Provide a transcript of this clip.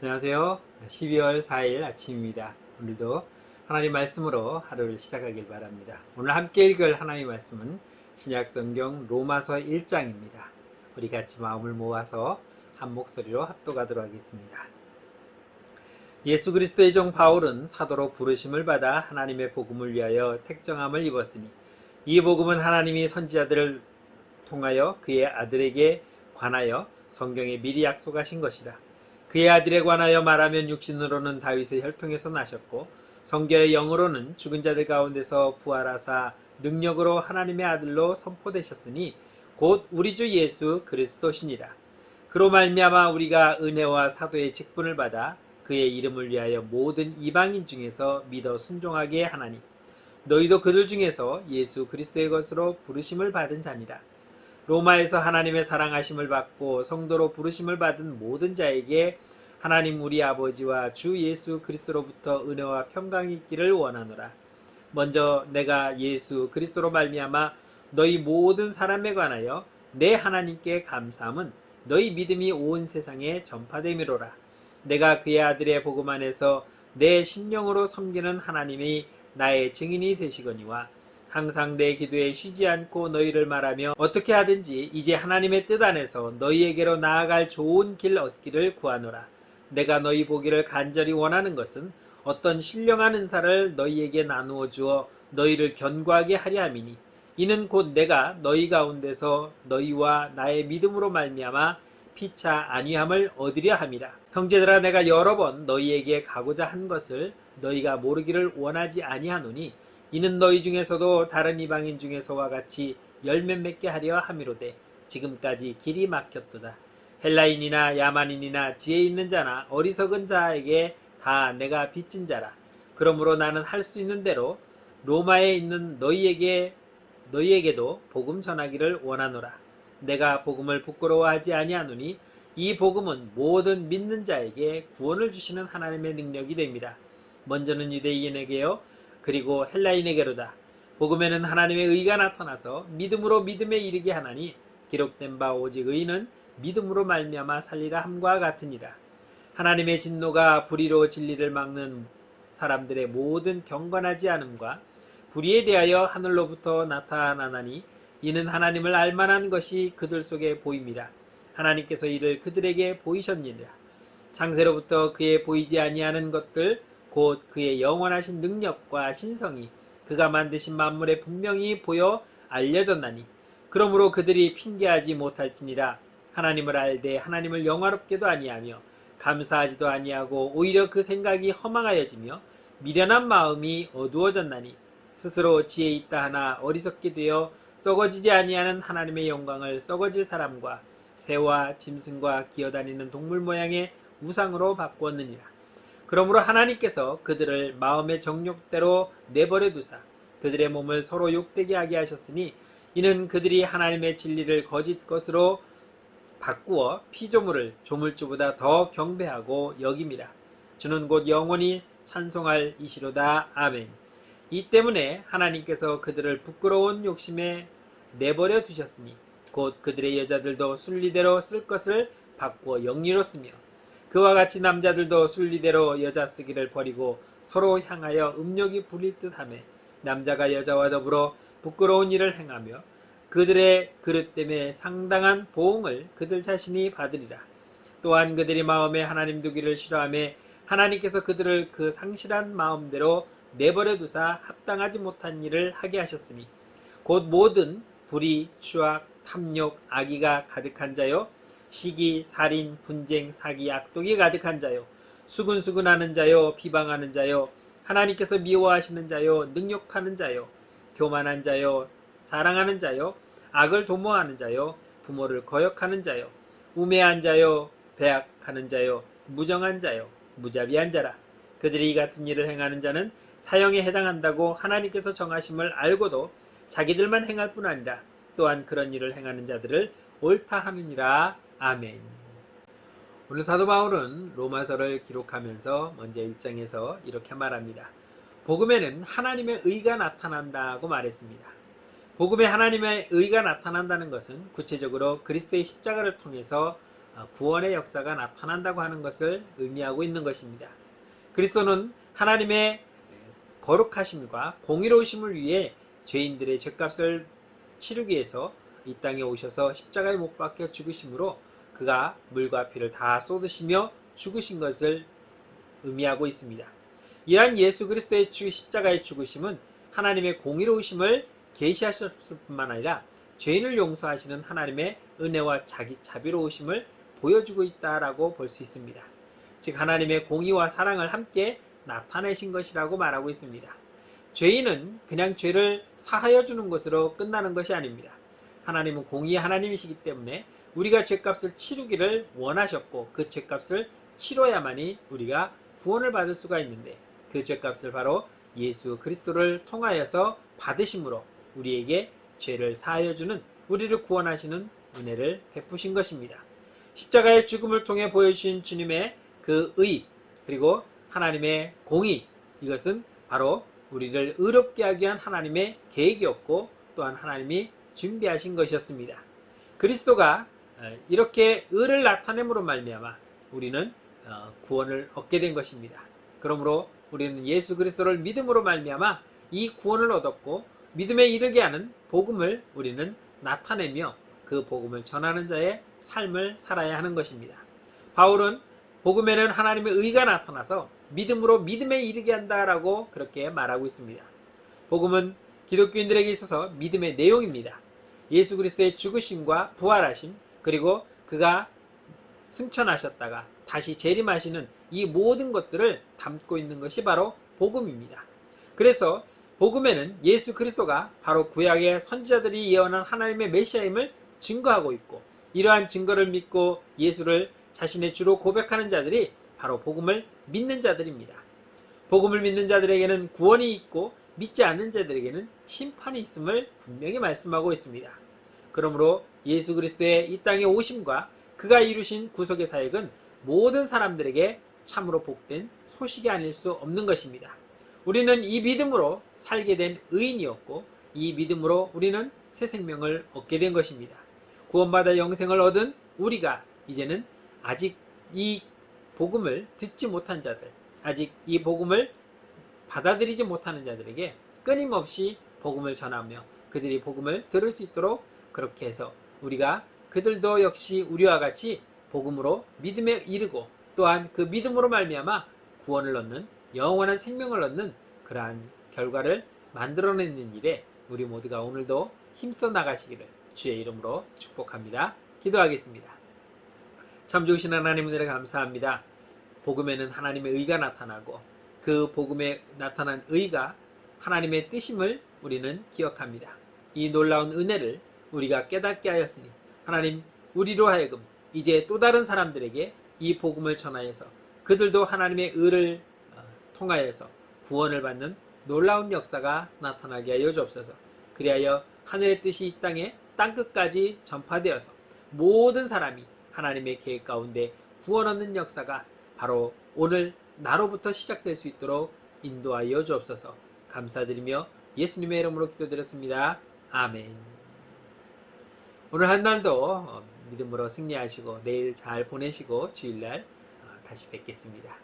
안녕하세요. 12월 4일 아침입니다. 오늘도 하나님 말씀으로 하루를 시작하길 바랍니다. 오늘 함께 읽을 하나님 말씀은 신약 성경 로마서 1장입니다. 우리 같이 마음을 모아서 한 목소리로 합독하도록 하겠습니다. 예수 그리스도의 종 바울은 사도로 부르심을 받아 하나님의 복음을 위하여 택정함을 입었으니 이 복음은 하나님이 선지자들을 통하여 그의 아들에게 관하여 성경에 미리 약속하신 것이라. 그의 아들에 관하여 말하면 육신으로는 다윗의 혈통에서 나셨고 성결의 영으로는 죽은 자들 가운데서 부활하사 능력으로 하나님의 아들로 선포되셨으니 곧 우리 주 예수 그리스도시니라. 그로 말미암아 우리가 은혜와 사도의 직분을 받아 그의 이름을 위하여 모든 이방인 중에서 믿어 순종하게 하나니 너희도 그들 중에서 예수 그리스도의 것으로 부르심을 받은 자니라. 로마에서 하나님의 사랑하심을 받고 성도로 부르심을 받은 모든 자에게 하나님 우리 아버지와 주 예수 그리스도로부터 은혜와 평강이 있기를 원하노라. 먼저 내가 예수 그리스도로 말미암아 너희 모든 사람에 관하여 내 하나님께 감사함은 너희 믿음이 온 세상에 전파됨이로라. 내가 그의 아들의 복음 안에서 내 심령으로 섬기는 하나님이 나의 증인이 되시거니와 항상 내 기도에 쉬지 않고 너희를 말하며 어떻게 하든지 이제 하나님의 뜻 안에서 너희에게로 나아갈 좋은 길 얻기를 구하노라. 내가 너희 보기를 간절히 원하는 것은 어떤 신령한 은사를 너희에게 나누어 주어 너희를 견고하게 하려 함이니 이는 곧 내가 너희 가운데서 너희와 나의 믿음으로 말미암아 피차 안위함을 얻으려 함이라. 형제들아, 내가 여러 번 너희에게 가고자 한 것을 너희가 모르기를 원하지 아니하노니 이는 너희 중에서도 다른 이방인 중에서와 같이 열매 맺게 하려 함이로되 지금까지 길이 막혔도다. 헬라인이나 야만인이나 지혜 있는 자나 어리석은 자에게 다 내가 빚진 자라. 그러므로 나는 할 수 있는 대로 로마에 있는 너희에게도 복음 전하기를 원하노라. 내가 복음을 부끄러워하지 아니하노니 이 복음은 모든 믿는 자에게 구원을 주시는 하나님의 능력이 됩니다. 먼저는 유대인에게요 그리고 헬라인에게로다. 복음에는 하나님의 의가 나타나서 믿음으로 믿음에 이르게 하나니 기록된 바 오직 의인은 믿음으로 말미암아 살리라 함과 같으니라. 하나님의 진노가 불의로 진리를 막는 사람들의 모든 경건하지 않음과 불의에 대하여 하늘로부터 나타나나니 이는 하나님을 알만한 것이 그들 속에 보임이라. 하나님께서 이를 그들에게 보이셨느니라. 창세로부터 그의 보이지 아니하는 것들 곧 그의 영원하신 능력과 신성이 그가 만드신 만물에 분명히 보여 알려졌나니 그러므로 그들이 핑계하지 못할지니라. 하나님을 알되 하나님을 영화롭게도 아니하며 감사하지도 아니하고 오히려 그 생각이 허망하여지며 미련한 마음이 어두워졌나니 스스로 지혜 있다 하나 어리석게 되어 썩어지지 아니하는 하나님의 영광을 썩어질 사람과 새와 짐승과 기어다니는 동물 모양의 우상으로 바꾸었느니라. 그러므로 하나님께서 그들을 마음의 정욕대로 내버려 두사 그들의 몸을 서로 욕되게 하게 하셨으니 이는 그들이 하나님의 진리를 거짓 것으로 바꾸어 피조물을 조물주보다 더 경배하고 여김이라. 주는 곧 영원히 찬송할 이시로다. 아멘. 이 때문에 하나님께서 그들을 부끄러운 욕심에 내버려 두셨으니 곧 그들의 여자들도 순리대로 쓸 것을 바꾸어 영리로 쓰며 그와 같이 남자들도 순리대로 여자 쓰기를 버리고 서로 향하여 음욕이 불릴 듯하며 남자가 여자와 더불어 부끄러운 일을 행하며 그들의 그릇 때문에 상당한 보응을 그들 자신이 받으리라. 또한 그들이 마음에 하나님 두기를 싫어하며 하나님께서 그들을 그 상실한 마음대로 내버려 두사 합당하지 못한 일을 하게 하셨으니 곧 모든 불의, 추악, 탐욕, 악의가 가득한 자요 시기, 살인, 분쟁, 사기, 악독이 가득한 자요 수근수근하는 자요 비방하는 자요 하나님께서 미워하시는 자요 능욕하는 자요 교만한 자요 자랑하는 자요 악을 도모하는 자요 부모를 거역하는 자요 우매한 자요 배악하는 자요 무정한 자요 무자비한 자라. 그들이 이 같은 일을 행하는 자는 사형에 해당한다고 하나님께서 정하심을 알고도 자기들만 행할 뿐 아니라 또한 그런 일을 행하는 자들을 옳다 하느니라. 아멘. 오늘 사도 바울은 로마서를 기록하면서 먼저 1장에서 이렇게 말합니다. 복음에는 하나님의 의가 나타난다고 말했습니다. 복음에 하나님의 의가 나타난다는 것은 구체적으로 그리스도의 십자가를 통해서 구원의 역사가 나타난다고 하는 것을 의미하고 있는 것입니다. 그리스도는 하나님의 거룩하심과 공의로우심을 위해 죄인들의 죄값을 치르기 위해서 이 땅에 오셔서 십자가에 못 박혀 죽으심으로 그가 물과 피를 다 쏟으시며 죽으신 것을 의미하고 있습니다. 이러한 예수 그리스도의 십자가의 죽으심은 하나님의 공의로우심을 계시하셨을 뿐만 아니라 죄인을 용서하시는 하나님의 은혜와 자비로우심을 보여주고 있다라고 볼 수 있습니다. 즉 하나님의 공의와 사랑을 함께 나타내신 것이라고 말하고 있습니다. 죄인은 그냥 죄를 사하여 주는 것으로 끝나는 것이 아닙니다. 하나님은 공의의 하나님이시기 때문에 우리가 죄값을 치르기를 원하셨고 그 죄값을 치러야만이 우리가 구원을 받을 수가 있는데 그 죄값을 바로 예수 그리스도를 통하여서 받으심으로 우리에게 죄를 사하여 주는 우리를 구원하시는 은혜를 베푸신 것입니다. 십자가의 죽음을 통해 보여주신 주님의 그 의 그리고 하나님의 공의, 이것은 바로 우리를 의롭게 하기 위한 하나님의 계획이었고 또한 하나님이 준비하신 것이었습니다. 그리스도가 이렇게 의를 나타냄으로 말미암아 우리는 구원을 얻게 된 것입니다. 그러므로 우리는 예수 그리스도를 믿음으로 말미암아 이 구원을 얻었고 믿음에 이르게 하는 복음을 우리는 나타내며 그 복음을 전하는 자의 삶을 살아야 하는 것입니다. 바울은 복음에는 하나님의 의가 나타나서 믿음으로 믿음에 이르게 한다라고 그렇게 말하고 있습니다. 복음은 기독교인들에게 있어서 믿음의 내용입니다. 예수 그리스도의 죽으심과 부활하심 그리고 그가 승천하셨다가 다시 재림하시는 이 모든 것들을 담고 있는 것이 바로 복음입니다. 그래서 복음에는 예수 그리스도가 바로 구약의 선지자들이 예언한 하나님의 메시아임을 증거하고 있고 이러한 증거를 믿고 예수를 자신의 주로 고백하는 자들이 바로 복음을 믿는 자들입니다. 복음을 믿는 자들에게는 구원이 있고 믿지 않는 자들에게는 심판이 있음을 분명히 말씀하고 있습니다. 그러므로 예수 그리스도의 이 땅에 오심과 그가 이루신 구속의 사역은 모든 사람들에게 참으로 복된 소식이 아닐 수 없는 것입니다. 우리는 이 믿음으로 살게 된 의인이었고 이 믿음으로 우리는 새 생명을 얻게 된 것입니다. 구원받아 영생을 얻은 우리가 이제는 아직 이 복음을 듣지 못한 자들, 아직 이 복음을 받아들이지 못하는 자들에게 끊임없이 복음을 전하며 그들이 복음을 들을 수 있도록 그렇게 해서 우리가 그들도 역시 우리와 같이 복음으로 믿음에 이르고 또한 그 믿음으로 말미암아 구원을 얻는 영원한 생명을 얻는 그러한 결과를 만들어내는 일에 우리 모두가 오늘도 힘써 나가시기를 주의 이름으로 축복합니다. 기도하겠습니다. 참 좋으신 하나님 은혜를 감사합니다. 복음에는 하나님의 의가 나타나고 그 복음에 나타난 의가 하나님의 뜻임을 우리는 기억합니다. 이 놀라운 은혜를 우리가 깨닫게 하였으니 하나님 우리로 하여금 이제 또 다른 사람들에게 이 복음을 전하여서 그들도 하나님의 의를 통하여서 구원을 받는 놀라운 역사가 나타나게 하여 주옵소서. 그리하여 하늘의 뜻이 이 땅에 땅끝까지 전파되어서 모든 사람이 하나님의 계획 가운데 구원 얻는 역사가 바로 오늘 나로부터 시작될 수 있도록 인도하여 주옵소서. 감사드리며 예수님의 이름으로 기도드렸습니다. 아멘. 오늘 한 날도 믿음으로 승리하시고 내일 잘 보내시고 주일날 다시 뵙겠습니다.